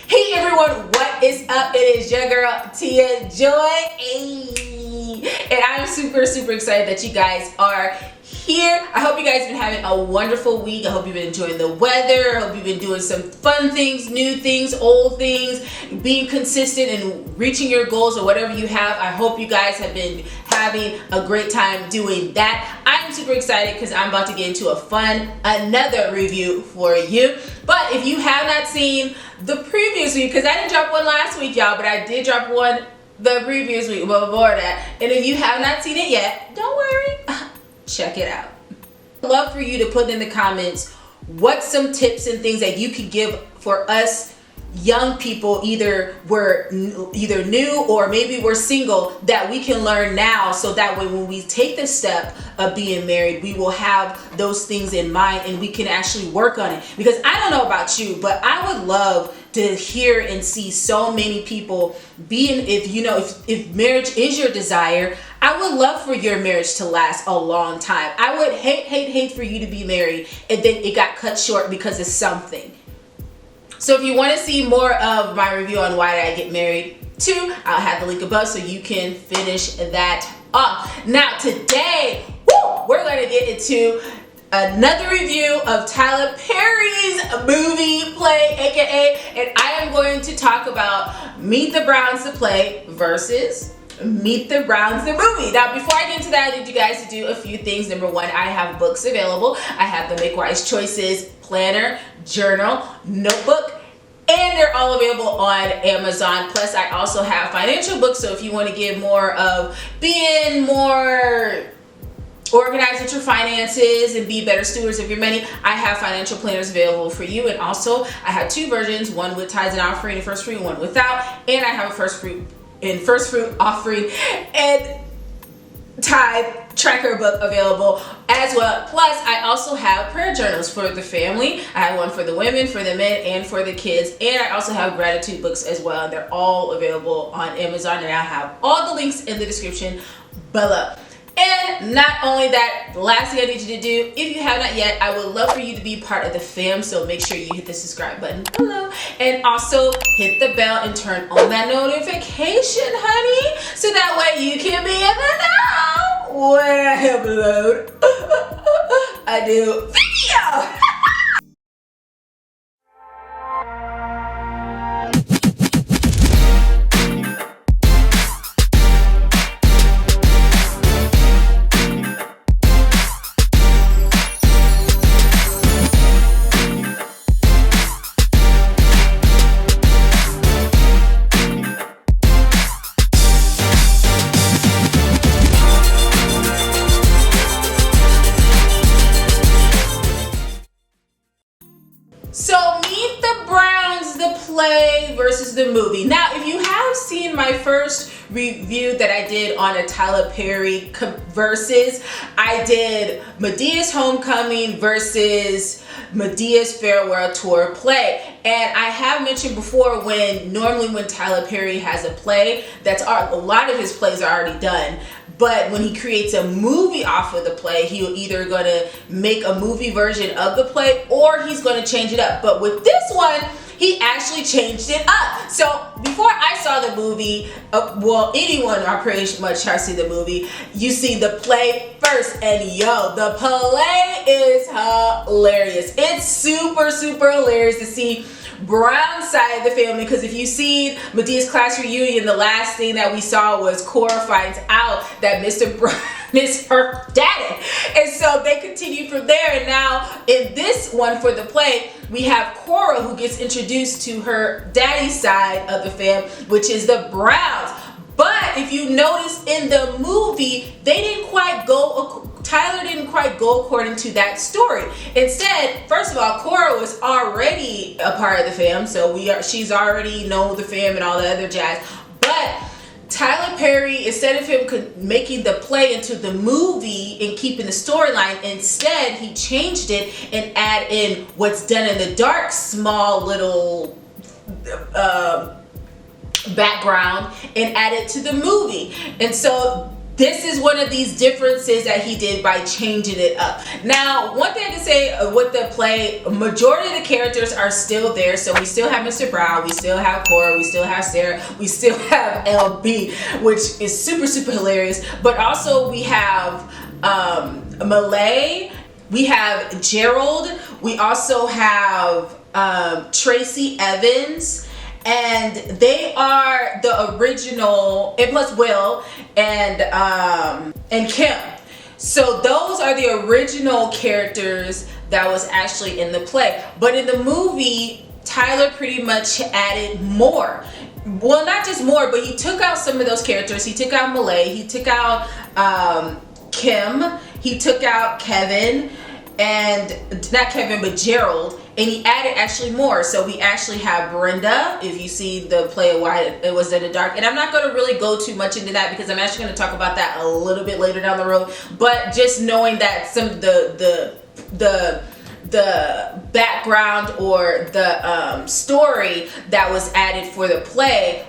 Hey everyone, what is up? It is your girl Tia Joy, and I'm super excited that you guys are here. I hope you guys have been having a wonderful week. I hope you've been enjoying the weather. I hope you've been doing some fun things, new things, old things, being consistent and reaching your goals or whatever you have. I hope you guys have been having a great time doing that. I'm super excited because I'm about to get into another review for you. But if you have not seen the previous week, because I didn't drop one last week, y'all, but I did drop one the previous week before that. And if you have not seen it yet, don't worry. Check it out. I'd love for you to put in the comments what's some tips and things that you could give for us young people, either new or maybe we're single, that we can learn now, so that way when we take the step of being married, we will have those things in mind and we can actually work on it. Because I don't know about you, but I would love to hear and see so many people being, if marriage is your desire, I would love for your marriage to last a long time. I would hate for you to be married and then it got cut short because of something. So if you want to see more of my review on why did I get married too, I'll have the link above so you can finish that off. Now today, we're going to get into another review of Tyler Perry's movie play, aka, and I am going to talk about Meet the Browns the play versus Meet the Browns the movie. Now before I get into that, I need you guys to do a few things. Number one, I have books available. I have the Make Wise Choices planner, journal, notebook, and they're all available on Amazon. Plus I also have financial books, so if you want to get more of being more organize with your finances and be better stewards of your money, I have financial planners available for you. And also I have two versions, one with tithes and offering and Firstfruit, one without, and I have a Firstfruit offering and tithe tracker book available as well. Plus I also have prayer journals for the family. I have one for the women, for the men, and for the kids, and I also have gratitude books as well, and they're all available on Amazon, and I'll have all the links in the description below. And not only that, the last thing I need you to do, if you have not yet, I would love for you to be part of the fam, so make sure you hit the subscribe button below and also hit the bell and turn on that notification, honey, so that way you can be in the know when I upload a new video. So Meet the Browns the play versus the movie. Now if you have seen my first review that I did on a Tyler Perry versus, I did Medea's Homecoming versus Medea's Farewell Tour play. And I have mentioned before, normally when Tyler Perry has a play, a lot of his plays are already done. But when he creates a movie off of the play, he'll either going to make a movie version of the play or he's going to change it up. But with this one, he actually changed it up. So before I saw the movie, anyone I pretty much has seen the movie, you see the play first, and the play is hilarious. It's super hilarious to see Brown's side of the family, because if you've seen Medea's class reunion, the last thing that we saw was Cora finds out that Mr. Brown is her daddy, and so they continued from there. And now in this one for the play, we have Cora, who gets introduced to her daddy's side of the fam, which is the Browns. But if you notice in the movie, Tyler didn't quite go according to that story. Instead, first of all, Cora was already a part of the fam, so she's already known the fam and all the other jazz. But Tyler Perry, instead of him making the play into the movie and keeping the storyline, instead he changed it and add in what's done in the dark, small little background, and add it to the movie. And so this is one of these differences that he did by changing it up. Now, one thing I can say with the play, majority of the characters are still there. So we still have Mr. Brown, we still have Cora, we still have Sarah, we still have LB, which is super, super hilarious. But also we have Malay, we have Gerald, we also have Tracy Evans, and they are the original, and plus Will and Kim. So those are the original characters that was actually in the play. But in the movie, Tyler pretty much added more. Well, not just more, but he took out some of those characters. He took out Malay, he took out Kim, he took out Kevin, and not Kevin, but Gerald, and he added actually more. So we actually have Brenda, if you see the play of Why It Was in the Dark. And I'm not going to really go too much into that because I'm actually going to talk about that a little bit later down the road. But just knowing that some of the background or the story that was added for the play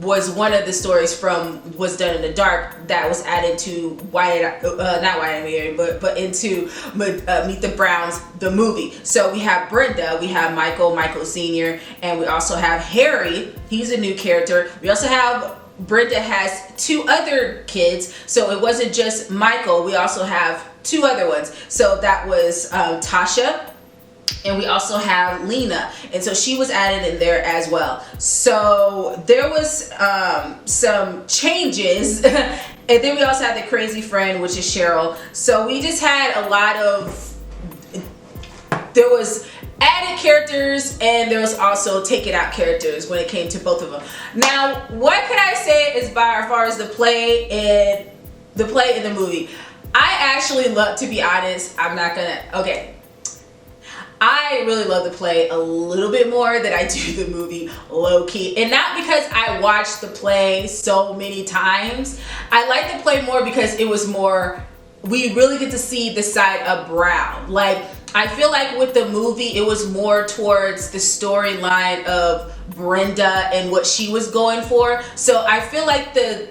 was one of the stories from Was Done in the Dark that was added to not Why I Married, but into Meet the Browns, the movie. So we have Brenda, we have Michael Sr., and we also have Harry. He's a new character. We also have Brenda has 2 other kids, so it wasn't just Michael. We also have 2 other ones. So that was Tasha, and we also have Lena, and so she was added in there as well. So there was some changes. And then we also had the crazy friend, which is Cheryl. So we just had a lot of, there was added characters and there was also taken out characters when it came to both of them. Now, what can I say as far as the play and the movie? I actually love, to be honest, I really love the play a little bit more than I do the movie, low key. And not because I watched the play so many times. I like the play more because it was more, we really get to see the side of Brown. Like, I feel like with the movie, it was more towards the storyline of Brenda and what she was going for. So I feel like the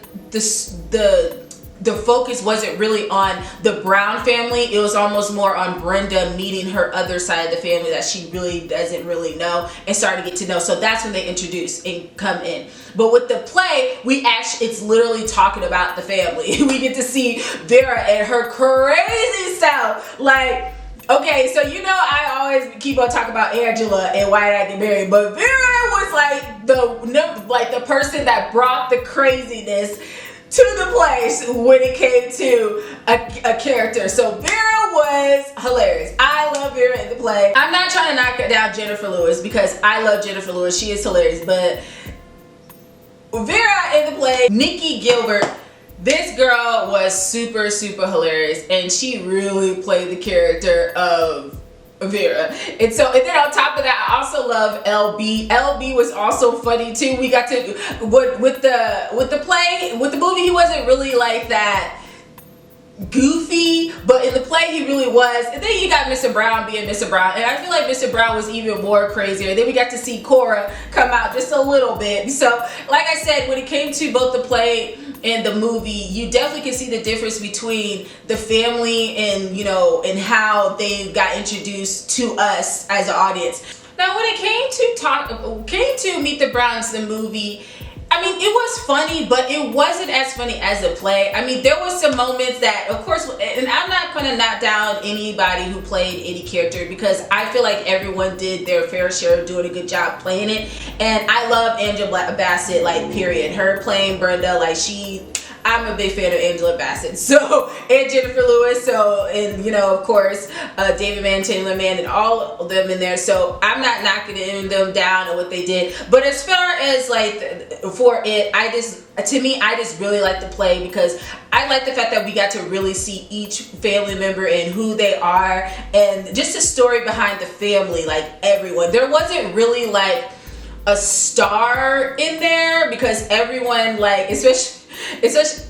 focus wasn't really on the Brown family. It was almost more on Brenda meeting her other side of the family that she really doesn't really know and starting to get to know. So that's when they introduce and come in. But with the play, it's literally talking about the family. We get to see Vera and her crazy self. Like, okay, so I always keep on talking about Angela and Why Did I Get Married, but Vera was like the person that brought the craziness to the place when it came to a character. So Vera was hilarious. I love Vera in the play. I'm not trying to knock down Jennifer Lewis because I love Jennifer Lewis. She is hilarious. But Vera in the play, Nikki Gilbert, this girl was super, super hilarious. And she really played the character of Vera. And then on top of that, I also love LB. LB was also funny too. We got to with the movie, he wasn't really like that goofy, but in the play he really was. And then you got Mr. Brown being Mr. Brown, and I feel like Mr. Brown was even more crazier. And then we got to see Cora come out just a little bit. So like I said, when it came to both the play and the movie, you definitely can see the difference between the family and and how they got introduced to us as an audience. Now, when it came to Meet the Browns, the movie, I mean, it was funny, but it wasn't as funny as the play. I mean, there was some moments that, of course, and I'm not going to knock down anybody who played any character because I feel like everyone did their fair share of doing a good job playing it. And I love Angela Bassett, like, period. Her playing Brenda, like, I'm a big fan of Angela Bassett, and Jennifer Lewis, and of course, David Mann, Taylor Mann, and all of them in there. So I'm not knocking them down on what they did. But as far as I just really like the play because I like the fact that we got to really see each family member and who they are, and just the story behind the family, like everyone. There wasn't really like a star in there because everyone, like, especially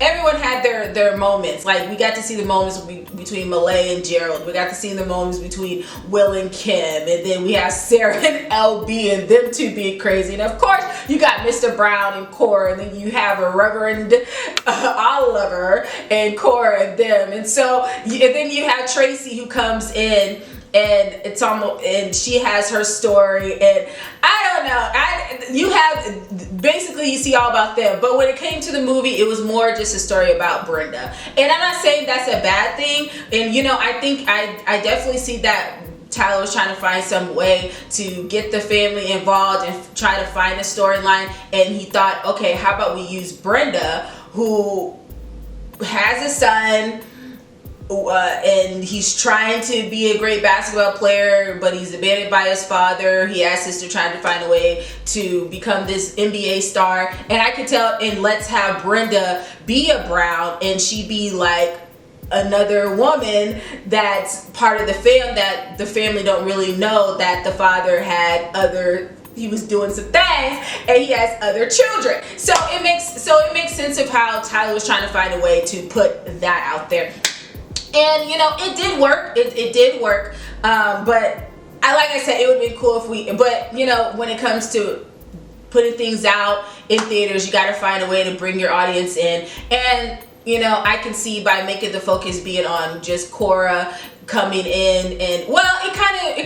everyone had their moments. Like, we got to see the moments between Malay and Gerald. We got to see the moments between Will and Kim, and then we have Sarah and LB and them two being crazy. And of course, you got Mr. Brown and Cora, and then you have a Reverend Oliver and Cora and them. And so, and then you have Tracy who comes in, and it's almost, and she has her story, and I don't know, you have, basically you see all about them. But when it came to the movie, it was more just a story about Brenda. And I'm not saying that's a bad thing, and you know, I think I definitely see that Tyler was trying to find some way to get the family involved and try to find a storyline, and he thought, okay, how about we use Brenda, who has a son, and he's trying to be a great basketball player, but he's abandoned by his father. He has sister trying to find a way to become this NBA star, and I could tell, and let's have Brenda be a Brown, and she be like another woman that's part of the that the family don't really know, that the father had he was doing some things and he has other children. So it makes sense of how Tyler was trying to find a way to put that out there. And you know, it did work. It did work. But like I said, it would be cool if but you know, when it comes to putting things out in theaters, you got to find a way to bring your audience in. And you know, I can see by making the focus being on just Cora coming in, and well, it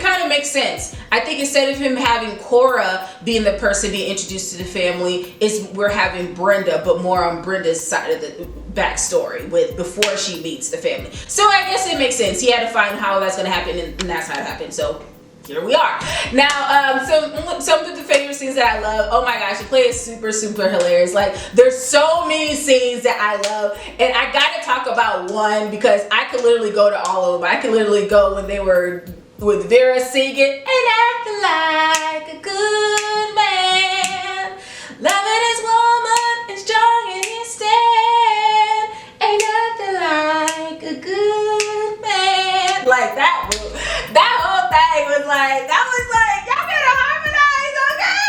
kind of makes sense. I think instead of him having Cora being the person being introduced to the family, we're having Brenda, but more on Brenda's side of the backstory before she meets the family. So I guess it makes sense. He had to find how that's going to happen, and that's how it happened. So here we are. Now, some of the favorite scenes that I love. Oh my gosh, the play is super, super hilarious. Like, there's so many scenes that I love, and I gotta talk about one because I could literally go to all of them. I could literally go when they were with Vera singing, "Ain't acting like a good man, loving his woman and strong in his stand, ain't acting like a good man." Like that whole thing was like, y'all better harmonize, okay?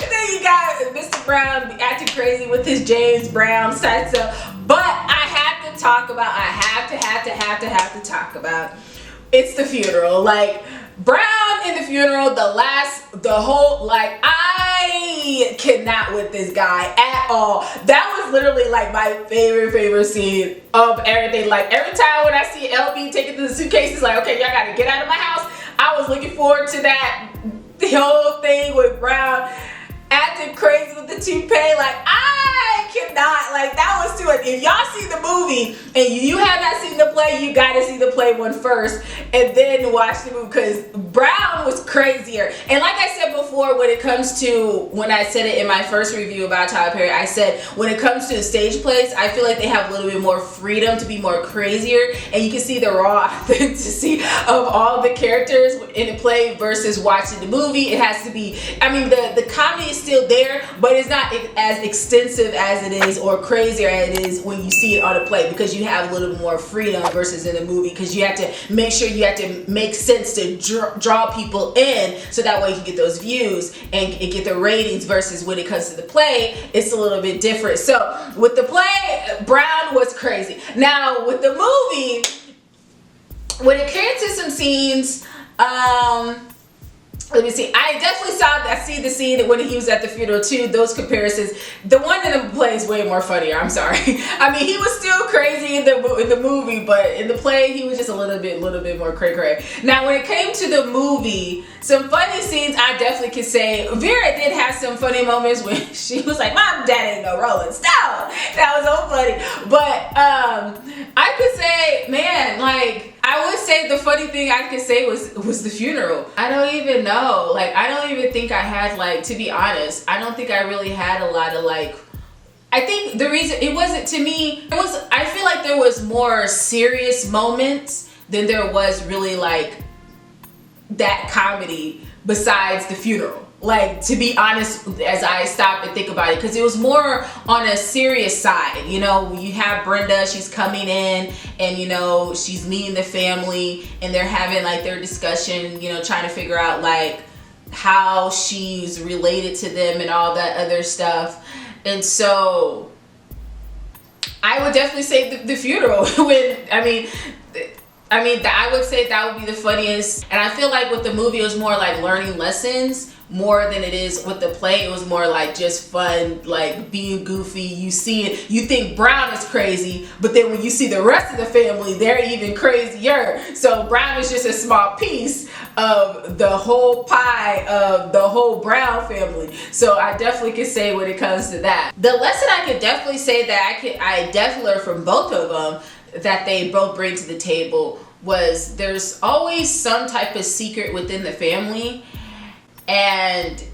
And then you got Mr. Brown acting crazy with his James Brown type stuff. But I have to talk about, it's the funeral. Like, Brown in the funeral, like, I cannot with this guy at all. That was literally like my favorite scene of everything. Like, every time when I see LB taking the suitcases, like, okay, y'all gotta get out of my house. I was looking forward to that. The whole thing with Brown acting crazy with the toupee, like, I cannot, like, that was too much. If y'all see the movie and you have not seen the play, you gotta see the play one first and then watch the movie, because Brown was crazier. And like I said before, when I said it in my first review about Tyler Perry, I said when it comes to the stage plays, I feel like they have a little bit more freedom to be more crazier, and you can see the raw authenticity of all the characters in the play versus watching the movie. It has to be, I mean, the comedy is still there, but it's not as extensive as it is or crazier as it is when you see it on a play, because you have a little more freedom versus in the movie, because you have to make sure you have to make sense to draw people in, so that way you can get those views and get the ratings, versus when it comes to the play, it's a little bit different. So with the play, Brown was crazy. Now with the movie, when it came to some scenes, let me see. I see the scene when he was at the funeral too. Those comparisons. The one in the play is way more funnier. I'm sorry. I mean, he was still crazy in the movie, but in the play, he was just a little bit more cray. Now, when it came to the movie, some funny scenes, I definitely could say Vera did have some funny moments when she was like, "Mom, Dad ain't no Rolling Stone." That was so funny. But I could say, man, like, I would say the funny thing I could say was the funeral. I don't even know. Like, I don't even think I had, like, to be honest, I don't think I really had a lot of, like, I think the reason it wasn't, to me, I feel like there was more serious moments than there was really, like, that comedy besides the funeral. Like, to be honest, as I stop and think about it, because it was more on a serious side. You know, you have Brenda, she's coming in, and you know, she's meeting the family, and they're having like their discussion, you know, trying to figure out like how she's related to them and all that other stuff. And so I would definitely say the funeral. I would say that would be the funniest. And I feel like with the movie, it was more like learning lessons more than it is with the play. It was more like just fun, like being goofy. You see it, you think Brown is crazy, but then when you see the rest of the family, they're even crazier. So Brown is just a small piece of the whole pie of the whole Brown family. So I definitely can say when it comes to that. The lesson I could definitely say that I definitely learned from both of them that they both bring to the table was there's always some type of secret within the family, and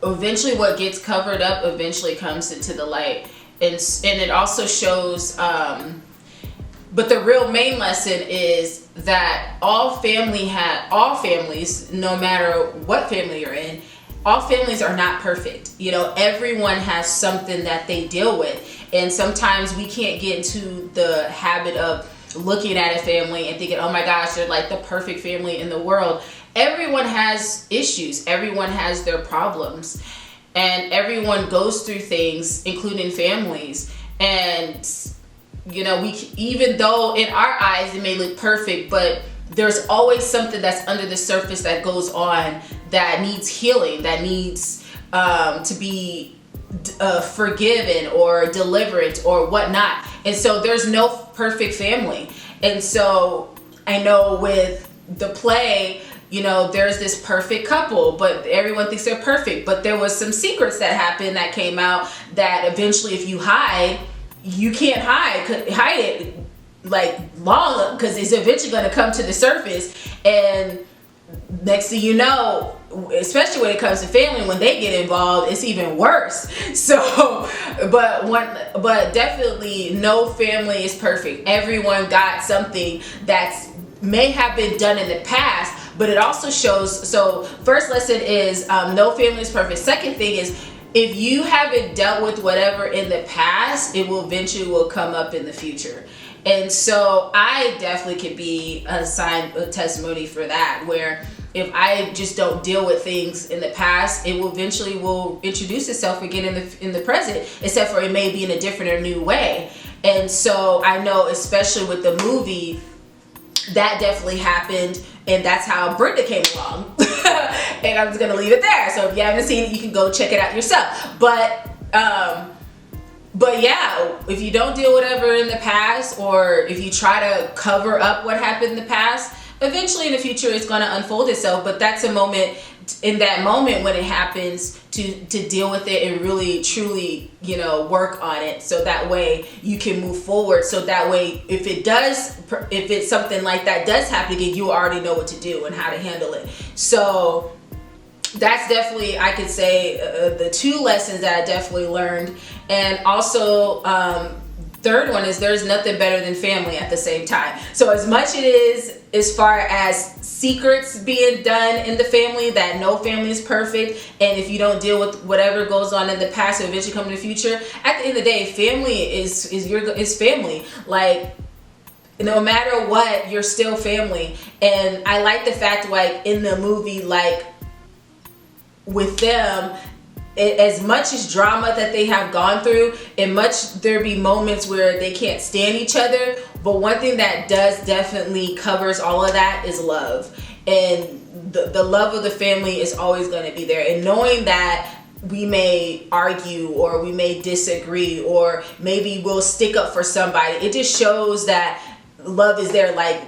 eventually what gets covered up eventually comes into the light. And it also shows but the real main lesson is that all families, no matter what family you're in, all families are not perfect. You know, everyone has something that they deal with. And sometimes we can't get into the habit of looking at a family and thinking, oh my gosh, they're like the perfect family in the world. Everyone has issues. Everyone has their problems. And everyone goes through things, including families. And, you know, even though in our eyes it may look perfect, but there's always something that's under the surface that goes on that needs healing, that needs to be forgiven or deliverance or whatnot. And so there's no perfect family. And so I know with the play, you know, there's this perfect couple, but everyone thinks they're perfect. But there was some secrets that happened that came out that eventually if you hide, you can't hide it like long, because it's eventually going to come to the surface. And next thing you know, especially when it comes to family, when they get involved, it's even worse. So, but definitely no family is perfect. Everyone got something that's may have been done in the past, but it also shows. So first lesson is no family is perfect. Second thing is, if you haven't dealt with whatever in the past, it will eventually will come up in the future. And so I definitely could be a testimony for that, where if I just don't deal with things in the past, it will eventually will introduce itself again in the present, except for it may be in a different or new way. And so I know, especially with the movie, that definitely happened, and that's how Brenda came along. And I'm just gonna leave it there. So if you haven't seen it, you can go check it out yourself. But yeah, if you don't deal with whatever in the past, or if you try to cover up what happened in the past, eventually in the future it's going to unfold itself. But that's a moment, in that moment when it happens, to deal with it and really truly, you know, work on it, so that way you can move forward. So that way if it's something like that does happen again, you already know what to do and how to handle it. So that's definitely, I could say, the two lessons that I definitely learned. And also third one is there's nothing better than family at the same time. So as much it is as far as secrets being done in the family, that no family is perfect, and if you don't deal with whatever goes on in the past, it eventually come in the future. At the end of the day, family is family. Like, no matter what, you're still family. And I like the fact, like in the movie, like with them, as much as drama that they have gone through, and much there be moments where they can't stand each other, but one thing that does definitely covers all of that is love. And the love of the family is always going to be there. And knowing that we may argue, or we may disagree, or maybe we'll stick up for somebody, it just shows that love is there. Like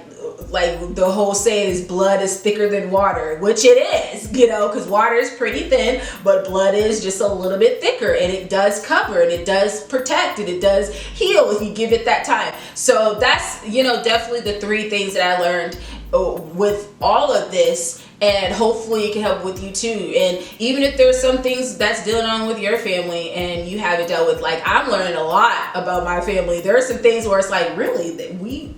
the whole saying is, blood is thicker than water, which it is, you know, because water is pretty thin, but blood is just a little bit thicker, and it does cover, and it does protect, and it does heal if you give it that time. So that's, you know, definitely the three things that I learned with all of this. And hopefully it can help with you too. And even if there's some things that's dealing on with your family and you haven't dealt with, like I'm learning a lot about my family. There are some things where it's like, really,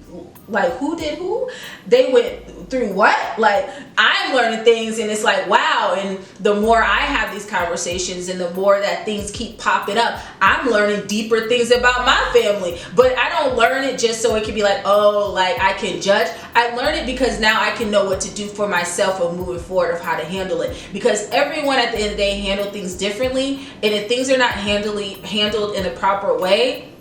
like, who did who? They went through what? Like, I'm learning things, and it's like, wow. And the more I have these conversations and the more that things keep popping up, I'm learning deeper things about my family. But I don't learn it just so it can be like, oh, like I can judge. I learn it because now I can know what to do for myself and moving forward of how to handle it. Because everyone at the end of the day handle things differently, and if things are not handled in the proper way,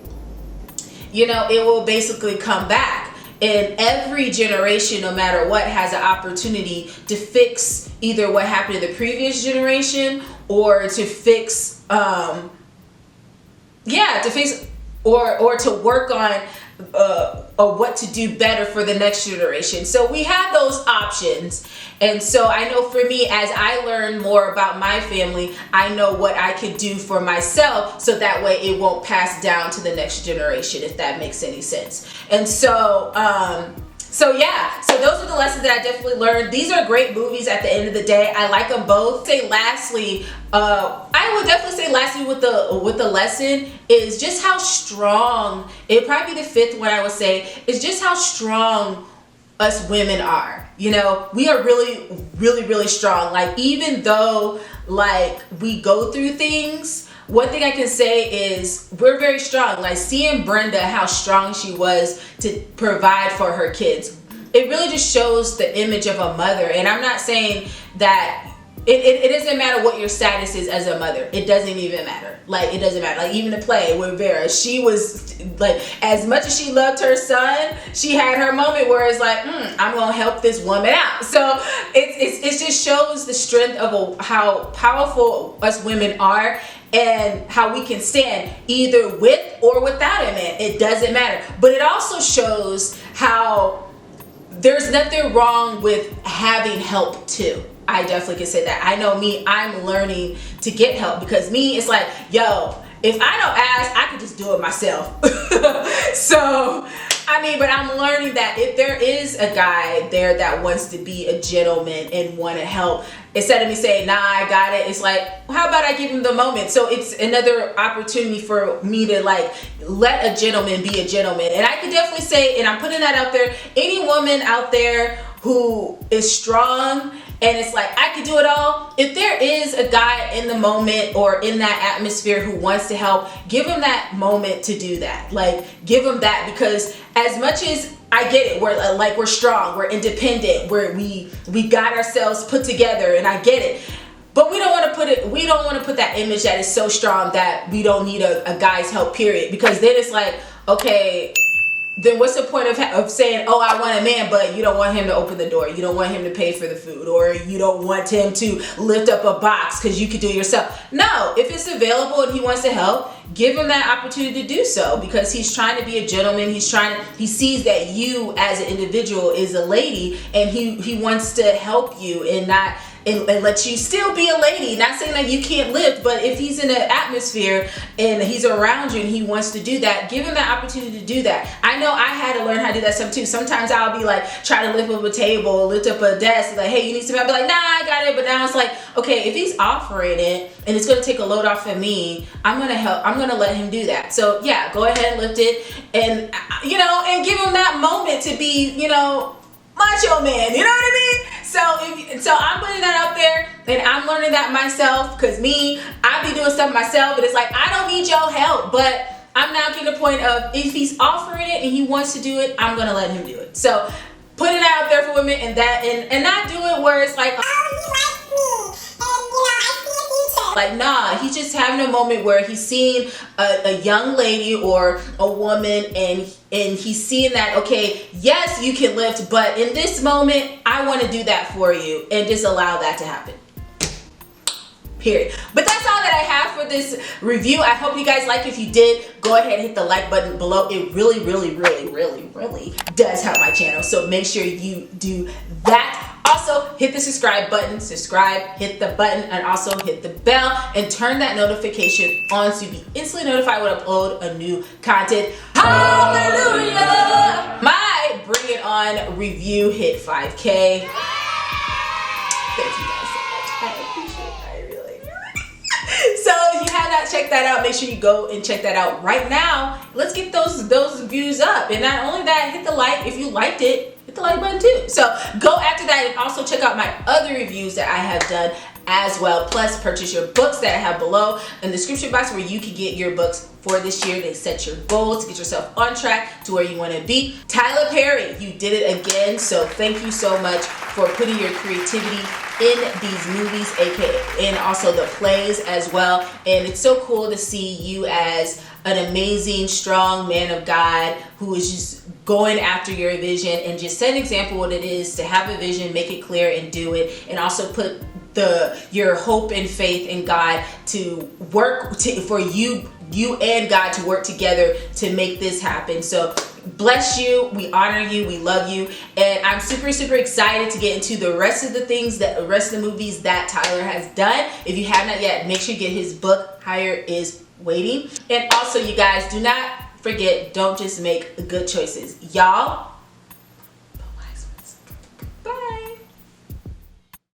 you know, it will basically come back. And every generation, no matter what, has an opportunity to fix either what happened in the previous generation, or to fix, to fix, or to work on what to do better for the next generation. So we have those options. And so I know for me, as I learn more about my family, I know what I can do for myself, so that way it won't pass down to the next generation, if that makes any sense. And so so those are the lessons that I definitely learned. These are great movies at the end of the day. I like them both. Say lastly, I would definitely say lastly with the lesson is just how strong, it'd probably be the fifth one I would say, is just how strong us women are. You know, we are really, really, really strong. Like, even though like we go through things, one thing I can say is we're very strong. Like, seeing Brenda, how strong she was to provide for her kids, it really just shows the image of a mother. And I'm not saying that it doesn't matter what your status is as a mother. It doesn't even matter. Like, it doesn't matter. Like, even to play with Vera, she was like, as much as she loved her son, she had her moment where it's like, I'm gonna help this woman out. So it just shows the strength of how powerful us women are, and how we can stand either with or without a man. It doesn't matter. But it also shows how there's nothing wrong with having help too. I definitely can say that. I know me, I'm learning to get help, because me, it's like, yo, if I don't ask, I can just do it myself. So, I mean, but I'm learning that if there is a guy there that wants to be a gentleman and want to help, instead of me saying, nah, I got it, it's like, well, how about I give him the moment? So it's another opportunity for me to like let a gentleman be a gentleman. And I can definitely say, and I'm putting that out there, any woman out there who is strong and it's like, I could do it all. If there is a guy in the moment or in that atmosphere who wants to help, give him that moment to do that. Like, give him that, because as much as I get it, we're strong, we're independent, we got ourselves put together, and I get it. But we don't want to put that image that is so strong that we don't need a guy's help, period. Because then it's like, okay, then what's the point of saying, oh, I want a man, but you don't want him to open the door, you don't want him to pay for the food, or you don't want him to lift up a box because you could do it yourself. No, if it's available and he wants to help, give him that opportunity to do so, because he's trying to be a gentleman. He sees that you as an individual is a lady, and he wants to help you and let you still be a lady. Not saying that you can't lift, but if he's in an atmosphere and he's around you and he wants to do that, give him that opportunity to do that. I know I had to learn how to do that stuff too. Sometimes I'll be like, try to lift up a table, lift up a desk, like, hey, you need some help? I'll be like, nah, I got it. But now it's like, okay, if he's offering it and it's gonna take a load off of me, I'm gonna help. I'm gonna let him do that. So yeah, go ahead and lift it, and and give him that moment to be, macho man, you know what I mean? So I'm putting that out there, and I'm learning that myself, because I be doing stuff myself, but it's like, I don't need your help. But I'm now getting to the point of, if he's offering it and he wants to do it, I'm gonna let him do it. So putting that out there for women, and not do it where it's like, oh, he likes me, and I see a future. Like, nah, he's just having a moment where he's seeing a young lady or a woman, and he's seeing that, okay, yes, you can lift, but in this moment, I want to do that for you, and just allow that to happen. Period. But that's all that I have for this review. I hope you guys like. If you did, go ahead and hit the like button below. It really, really, really, really, really does help my channel. So make sure you do that. Also, hit the subscribe button, hit the button, and also hit the bell, and turn that notification on so you be instantly notified when I upload a new content. Hallelujah! My Bring It On review hit 5K. Thank you guys so much. I appreciate it. I really. So you have that not checked that out, make sure you go and check that out right now. Let's get those views up. And not only that, hit the like if you liked it. Hit the like button too. So go after that and also check out my other reviews that I have done as well. Plus purchase your books that I have below in the description box where you can get your books for this year. They set your goals to get yourself on track to where you want to be. Tyler Perry, you did it again. So thank you so much for putting your creativity in these movies, aka and also the plays as well. And it's so cool to see you as an amazing, strong man of God who is just going after your vision and just set an example what it is to have a vision, make it clear and do it, and also put your hope and faith in God to work for you and God to work together to make this happen. So bless you, we honor you, we love you, and I'm super excited to get into the rest of the movies that Tyler has done. If you have not yet, make sure you get his book, Higher is Waiting. And also, you guys, do not forget, don't just make good choices. Y'all